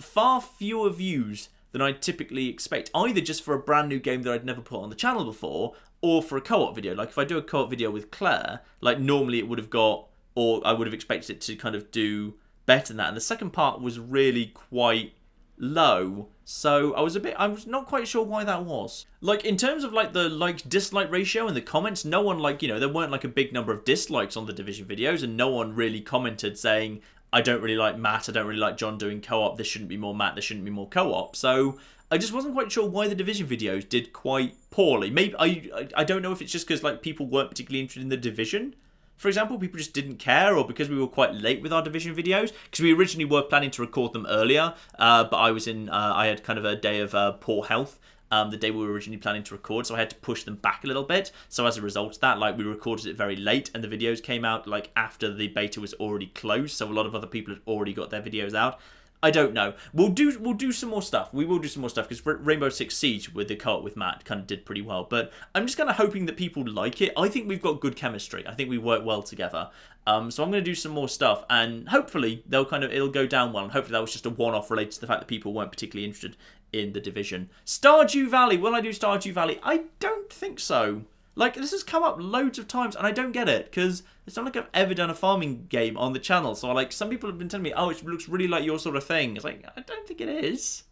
far fewer views than I'd typically expect, either just for a brand new game that I'd never put on the channel before, or for a co-op video. Like, if I do a co-op video with Claire, like, normally it would have got, or I would have expected it to kind of do better than that. And the second part was really quite low, so I was not quite sure why that was. Like, in terms of, like, the like-dislike ratio in the comments, no one, like, you know, there weren't, like, a big number of dislikes on the Division videos, and no one really commented saying, I don't really like Matt, I don't really like John doing co-op, there shouldn't be more Matt, there shouldn't be more co-op. So I just wasn't quite sure why the Division videos did quite poorly. Maybe I don't know if it's just because like people weren't particularly interested in the Division. For example, people just didn't care, or because we were quite late with our Division videos, because we originally were planning to record them earlier, but I had kind of a day of poor health. The day we were originally planning to record, so I had to push them back a little bit. So as a result of that, like, we recorded it very late, and the videos came out like after the beta was already closed, so a lot of other people had already got their videos out. I don't know. We'll do some more stuff. We will do some more stuff, because Rainbow Six Siege with the co-op with Matt kind of did pretty well. But I'm just kind of hoping that people like it. I think we've got good chemistry. I think we work well together. So I'm going to do some more stuff, and hopefully it'll go down well. And hopefully that was just a one-off related to the fact that people weren't particularly interested in the Division. Stardew Valley. Will I do Stardew Valley? I don't think so. Like, this has come up loads of times, and I don't get it, because it's not like I've ever done a farming game on the channel. So, like, some people have been telling me, oh, it looks really like your sort of thing. It's like, I don't think it is.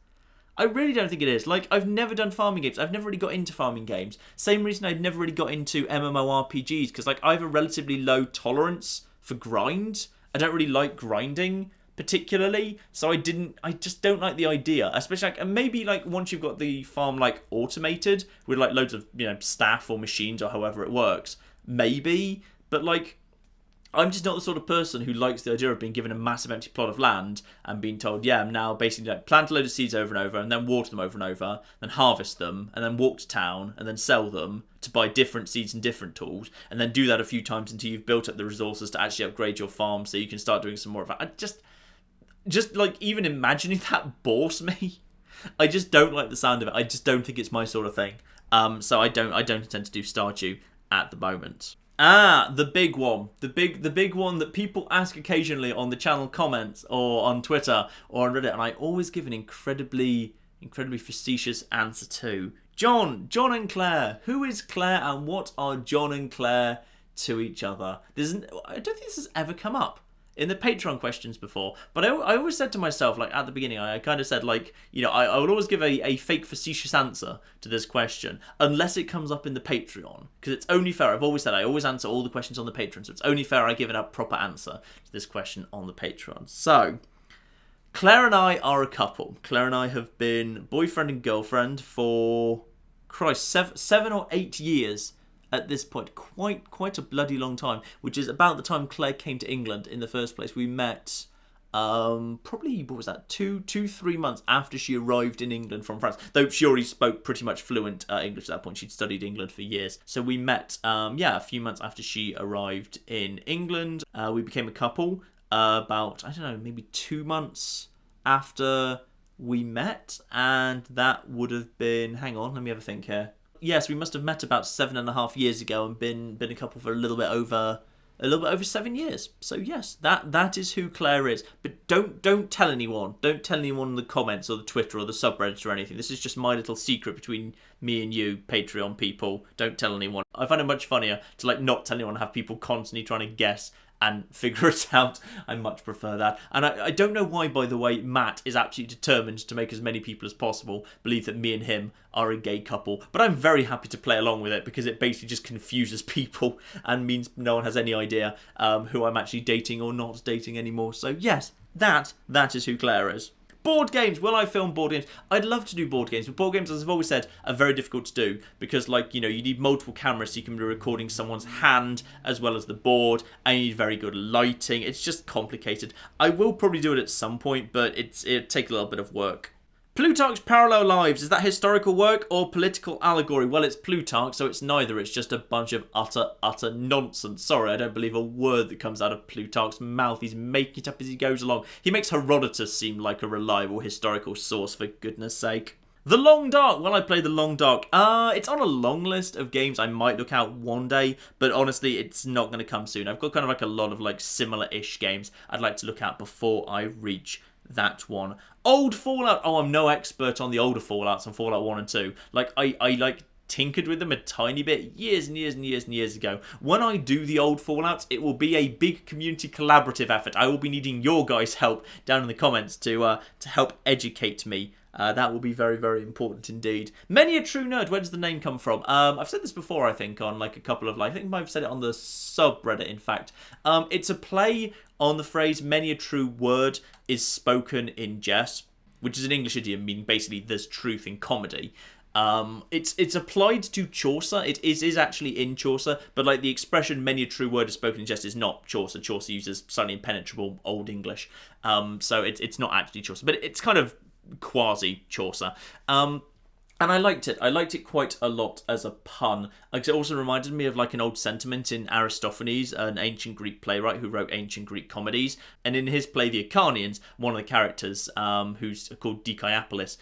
I really don't think it is. Like, I've never done farming games. I've never really got into farming games. Same reason I'd never really got into MMORPGs, because, like, I have a relatively low tolerance for grind. I don't really like grinding particularly, so I just don't like the idea, especially like, and maybe like once you've got the farm like automated with like loads of, you know, staff or machines or however it works, maybe, but like I'm just not the sort of person who likes the idea of being given a massive empty plot of land and being told, yeah, now basically like plant a load of seeds over and over, and then water them over and over, then harvest them, and then walk to town, and then sell them to buy different seeds and different tools, and then do that a few times until you've built up the resources to actually upgrade your farm so you can start doing some more of that. I just like, even imagining that bores me. I just don't like the sound of it. I just don't think it's my sort of thing. So I don't intend to do Stardew at the moment. The big one. The big one that people ask occasionally on the channel comments or on Twitter or on Reddit, and I always give an incredibly facetious answer to. John and Claire. Who is Claire, and what are John and Claire to each other? I don't think this has ever come up in the Patreon questions before, but I always said to myself, like, at the beginning, I kind of said, like, you know, I would always give a fake facetious answer to this question, unless it comes up in the Patreon, because it's only fair. I've always said I always answer all the questions on the Patreon, so it's only fair I give it a proper answer to this question on the Patreon. So, Claire and I are a couple. Claire and I have been boyfriend and girlfriend for, Christ, 7 or 8 years at this point. Quite a bloody long time, which is about the time Claire came to England in the first place. We met probably, what was that, 3 months after she arrived in England from France, though she already spoke pretty much fluent English at that point. She'd studied England for years, so we met a few months after she arrived in England. We became a couple about, I don't know, maybe 2 months after we met, and that would have been, hang on, let me have a think here. Yes, we must have met about 7.5 years ago and been a couple for a little bit over 7 years. So yes, that is who Claire is. But don't tell anyone. Don't tell anyone in the comments or the Twitter or the subreddit or anything. This is just my little secret between me and you, Patreon people. Don't tell anyone. I find it much funnier to like not tell anyone, have people constantly trying to guess and figure it out. I much prefer that. And I don't know why, by the way, Matt is absolutely determined to make as many people as possible believe that me and him are a gay couple. But I'm very happy to play along with it because it basically just confuses people and means no one has any idea who I'm actually dating or not dating anymore. So yes, that is who Claire is. Board games. Will I film board games? I'd love to do board games, but board games, as I've always said, are very difficult to do because, like, you know, you need multiple cameras so you can be recording someone's hand as well as the board, and you need very good lighting. It's just complicated. I will probably do it at some point, but it'd take a little bit of work. Plutarch's Parallel Lives, is that historical work or political allegory? Well, it's Plutarch, so it's neither. It's just a bunch of utter nonsense. Sorry, I don't believe a word that comes out of Plutarch's mouth. He's making it up as he goes along. He makes Herodotus seem like a reliable historical source, for goodness sake. The Long Dark. Well, I played The Long Dark. It's on a long list of games I might look out one day, but honestly, it's not going to come soon. I've got kind of like a lot of like similar-ish games I'd like to look at before I reach that one. Old Fallout. Oh, I'm no expert on the older Fallouts on Fallout 1 and 2. Like, I like tinkered with them a tiny bit years and years ago. When I do the old Fallouts, it will be a big community collaborative effort. I will be needing your guys' help down in the comments to help educate me. That will be very, very important indeed. Many a True Nerd, where does the name come from? I've said this before, I think, on like a couple of, like, I think I've said it on the subreddit, in fact. It's a play on the phrase, many a true word is spoken in jest, which is an English idiom meaning basically there's truth in comedy. It's applied to Chaucer. It is actually in Chaucer, but like the expression "many a true word is spoken in jest" is not Chaucer. Chaucer uses slightly impenetrable Old English, so it's not actually Chaucer, but it's kind of quasi Chaucer. And I liked it. I liked it quite a lot as a pun. Like, it also reminded me of like an old sentiment in Aristophanes, an ancient Greek playwright who wrote ancient Greek comedies. And in his play The Acharnians, one of the characters, who's called Dicaeopolis,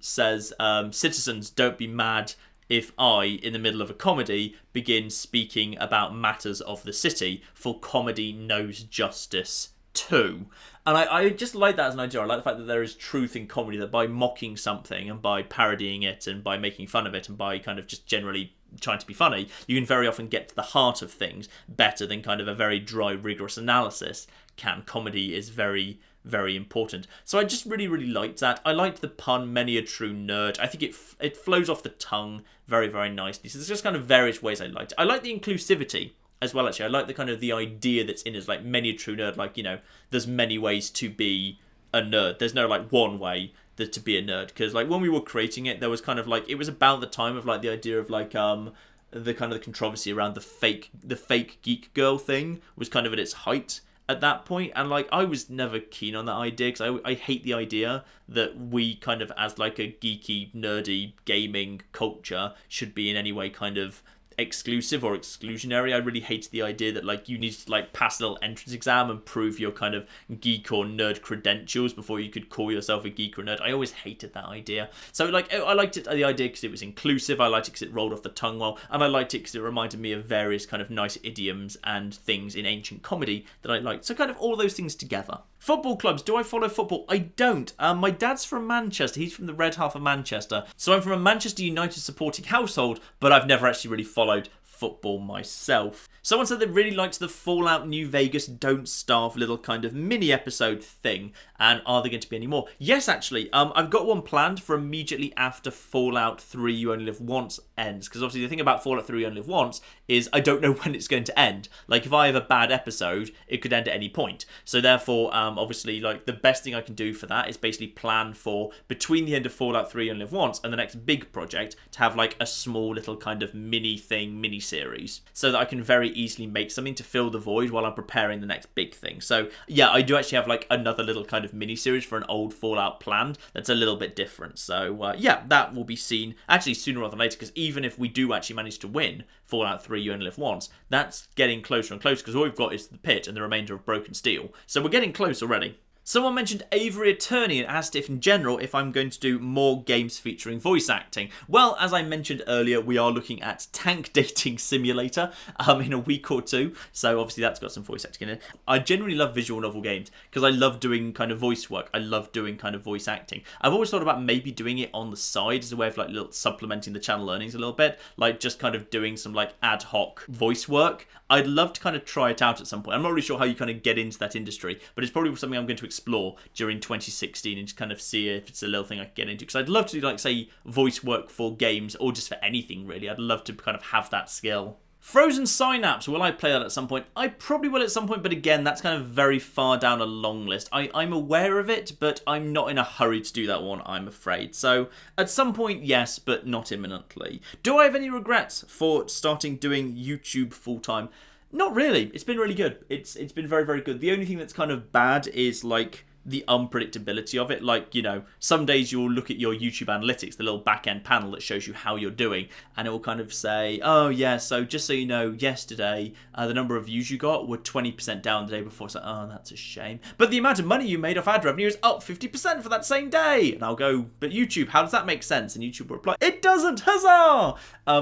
says, "Citizens, don't be mad if I, in the middle of a comedy, begin speaking about matters of the city, for comedy knows justice too." And I just like that as an idea. I like the fact that there is truth in comedy, that by mocking something and by parodying it and by making fun of it and by kind of just generally trying to be funny, you can very often get to the heart of things better than kind of a very dry, rigorous analysis can. Comedy is very, very important. So I just really, really liked that. I liked the pun, many a true nerd. I think it flows off the tongue very, very nicely. So there's just kind of various ways I liked it. I like the inclusivity as well, actually. I like the kind of the idea that's in it, like many a true nerd, like, you know, there's many ways to be a nerd. There's no like one way to be a nerd, because like when we were creating it, there was kind of like, it was about the time of like the idea of like the kind of the controversy around the fake geek girl thing was kind of at its height at that point, and like I was never keen on that idea, because I hate the idea that we kind of, as like a geeky, nerdy gaming culture, should be in any way kind of exclusive or exclusionary. I really hate the idea that like you need to like pass a little entrance exam and prove your kind of geek or nerd credentials before you could call yourself a geek or nerd. I always hated that idea. So like I liked it, the idea, because it was inclusive. I liked it because it rolled off the tongue well, and I liked it because it reminded me of various kind of nice idioms and things in ancient comedy that I liked. So kind of all those things together. Football clubs. Do I follow football? I don't. My dad's from Manchester. He's from the red half of Manchester. So I'm from a Manchester United supporting household, but I've never actually really followed football myself. Someone said they really liked the Fallout New Vegas Don't Starve little kind of mini episode thing, and are there going to be any more? Yes, actually. I've got one planned for immediately after Fallout 3 You Only Live Once ends, because obviously the thing about Fallout 3 You Only Live Once is I don't know when it's going to end. Like, if I have a bad episode, it could end at any point. So therefore, obviously, like, the best thing I can do for that is basically plan for between the end of Fallout 3 You Only Live Once and the next big project to have like a small little kind of mini series, so that I can very easily make something to fill the void while I'm preparing the next big thing. So yeah, I do actually have like another little kind of mini series for an old Fallout planned that's a little bit different. So yeah, that will be seen actually sooner rather than later, because even if we do actually manage to win Fallout 3 You Only Live Once, that's getting closer and closer, because all we've got is the pit and the remainder of broken steel. So we're getting close already. Someone mentioned Avery Attorney and asked if in general if I'm going to do more games featuring voice acting. Well, as I mentioned earlier, we are looking at Tank Dating Simulator in a week or two, so obviously that's got some voice acting in it. I generally love visual novel games because I love doing kind of voice work. I love doing kind of voice acting. I've always thought about maybe doing it on the side as a way of like supplementing the channel earnings a little bit, like just kind of doing some like ad hoc voice work. I'd love to kind of try it out at some point. I'm not really sure how you kind of get into that industry, but it's probably something I'm going to explore during 2016 and just kind of see if it's a little thing I can get into. Because I'd love to do, like, say, voice work for games or just for anything, really. I'd love to kind of have that skill. Frozen Synapse, will I play that at some point? I probably will at some point, but again, that's kind of very far down a long list. I'm aware of it, but I'm not in a hurry to do that one, I'm afraid. So, at some point, yes, but not imminently. Do I have any regrets for starting doing YouTube full-time? Not really. It's been really good. It's been very, very good. The only thing that's kind of bad is, like, the unpredictability of it. Like, you know, some days you'll look at your YouTube analytics, the little back-end panel that shows you how you're doing, and it will kind of say, oh yeah, so just so you know, yesterday the number of views you got were 20% down the day before. So, oh, that's a shame. But the amount of money you made off ad revenue is up 50% for that same day. And I'll go, but YouTube, how does that make sense? And YouTube will reply, it doesn't, huzzah!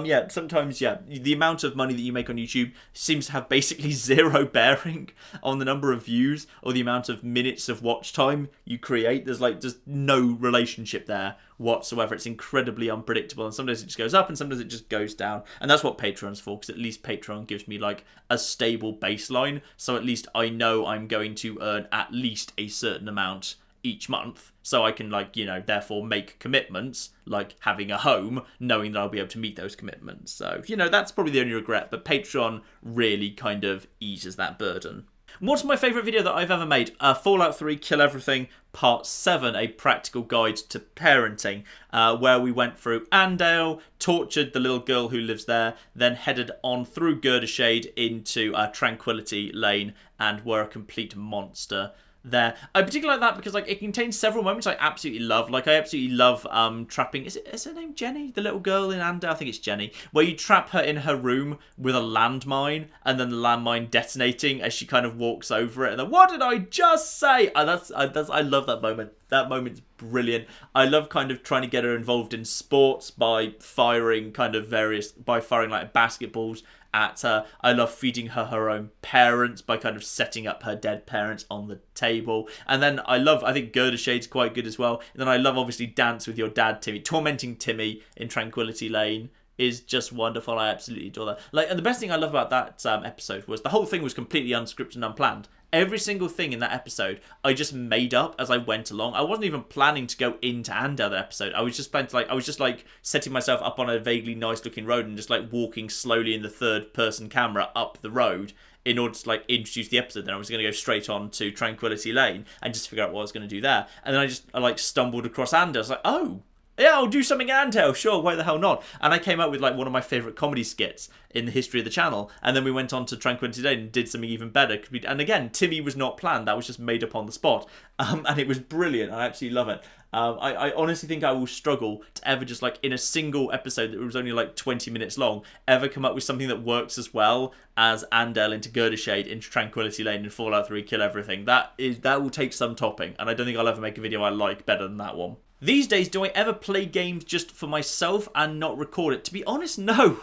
Yeah, sometimes, yeah, the amount of money that you make on YouTube seems to have basically zero bearing on the number of views or the amount of minutes of watch time you create. There's like just no relationship there whatsoever. It's incredibly unpredictable, and sometimes it just goes up and sometimes it just goes down, and that's what Patreon's for, because at least Patreon gives me like a stable baseline, so at least I know I'm going to earn at least a certain amount each month, so I can, like, you know, therefore make commitments like having a home, knowing that I'll be able to meet those commitments. So, you know, that's probably the only regret, but Patreon really kind of eases that burden. What's my favourite video that I've ever made? Fallout 3 Kill Everything Part 7, a practical guide to parenting, where we went through Andale, tortured the little girl who lives there, then headed on through Girdershade into Tranquility Lane and were a complete monster there. I particularly like that because, like, it contains several moments I absolutely love. Like, I absolutely love trapping... Is her name Jenny? The little girl in Andale? I think it's Jenny. Where you trap her in her room with a landmine, and then the landmine detonating as she kind of walks over it. And then, what did I just say? I love that moment. That moment's brilliant. I love kind of trying to get her involved in sports by firing like basketballs at her. I love feeding her her own parents by kind of setting up her dead parents on the table. And then I think Girdershade's quite good as well. And then I love, obviously, Dance with Your Dad, Timmy. Tormenting Timmy in Tranquility Lane is just wonderful. I absolutely adore that. Like, and the best thing I love about that episode was the whole thing was completely unscripted and unplanned. Every single thing in that episode, I just made up as I went along. I wasn't even planning to go into Andale that episode. I was just planning to, I was just setting myself up on a vaguely nice looking road and just like walking slowly in the third person camera up the road in order to like introduce the episode. Then I was going to go straight on to Tranquility Lane and just figure out what I was going to do there. And then I stumbled across Andale. I was like, oh, yeah, I'll do something in Andale, sure, why the hell not? And I came up with like one of my favourite comedy skits in the history of the channel, and then we went on to Tranquility Lane and did something even better. And again, Timmy was not planned, that was just made up on the spot, and it was brilliant. I absolutely love it. I honestly think I will struggle to ever just like in a single episode that was only like 20 minutes long, ever come up with something that works as well as Andale into Girdershade, into Tranquility Lane, and Fallout 3 Kill Everything. That will take some topping, and I don't think I'll ever make a video I like better than that one. These days, do I ever play games just for myself and not record it? To be honest, no.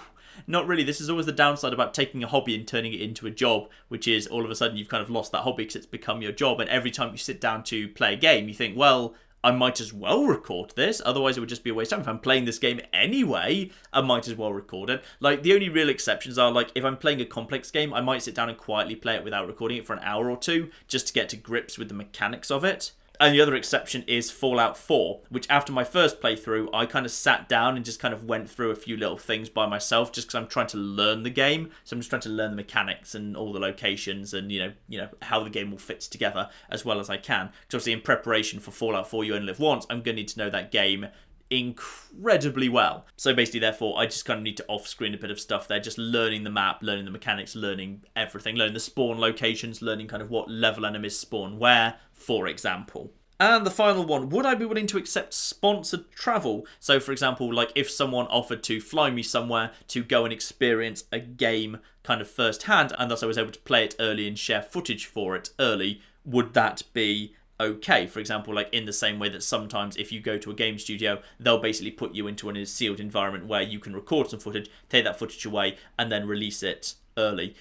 Not really. This is always the downside about taking a hobby and turning it into a job, which is all of a sudden you've kind of lost that hobby because it's become your job, and every time you sit down to play a game, you think, well, I might as well record this, otherwise it would just be a waste of time. If I'm playing this game anyway, I might as well record it. Like, the only real exceptions are, like, if I'm playing a complex game, I might sit down and quietly play it without recording it for an hour or two, just to get to grips with the mechanics of it. And the other exception is Fallout 4, which after my first playthrough, I kind of sat down and just kind of went through a few little things by myself, just because I'm trying to learn the game. So I'm just trying to learn the mechanics and all the locations and, you know how the game all fits together as well as I can. Because obviously in preparation for Fallout 4 You Only Live Once, I'm going to need to know that game incredibly well. So basically, therefore, I just kind of need to off-screen a bit of stuff there, just learning the map, learning the mechanics, learning everything, learning the spawn locations, learning kind of what level enemies spawn where, for example. And the final one, would I be willing to accept sponsored travel? So, for example, like if someone offered to fly me somewhere to go and experience a game kind of firsthand, and thus I was able to play it early and share footage for it early, would that be okay. For example, like in the same way that sometimes if you go to a game studio, they'll basically put you into a sealed environment where you can record some footage, take that footage away, and then release it early.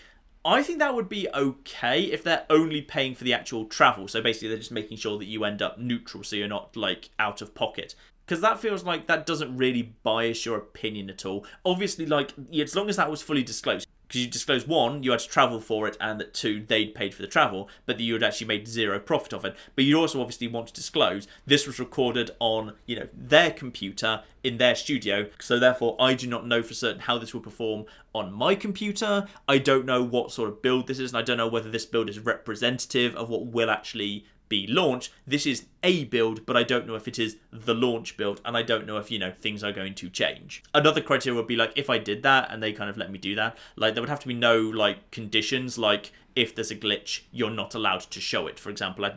I think that would be okay if they're only paying for the actual travel. So basically they're just making sure that you end up neutral so you're not like out of pocket. Because that feels like that doesn't really bias your opinion at all. Obviously, like, as long as that was fully disclosed. Because you disclosed, one, you had to travel for it, and that two, they'd paid for the travel, but that you had actually made zero profit of it. But you also obviously want to disclose this was recorded on, their computer in their studio. So therefore, I do not know for certain how this will perform on my computer. I don't know what sort of build this is, and I don't know whether this build is representative of what will actually be launched. This is a build, but I don't know if it is the launch build, and I don't know if, things are going to change. Another criteria would be like, if I did that and they kind of let me do that, like there would have to be no like conditions, like if there's a glitch, you're not allowed to show it. For example, it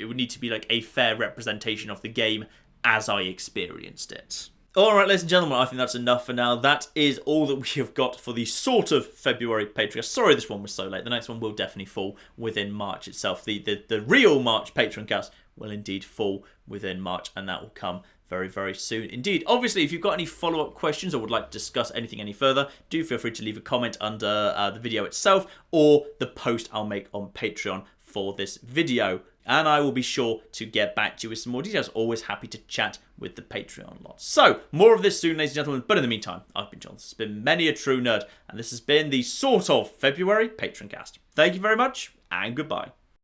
would need to be like a fair representation of the game as I experienced it. Alright, ladies and gentlemen, I think that's enough for now. That is all that we have got for the sort of February Patreon. Sorry this one was so late. The next one will definitely fall within March itself. The real March Patroncast will indeed fall within March, and that will come very, very soon indeed. Obviously, if you've got any follow-up questions or would like to discuss anything any further, do feel free to leave a comment under the video itself or the post I'll make on Patreon for this video. And I will be sure to get back to you with some more details. Always happy to chat with the Patreon lot. So, more of this soon, ladies and gentlemen. But in the meantime, I've been John. This has been Many a True Nerd. And this has been the sort of February Patroncast. Thank you very much, and goodbye.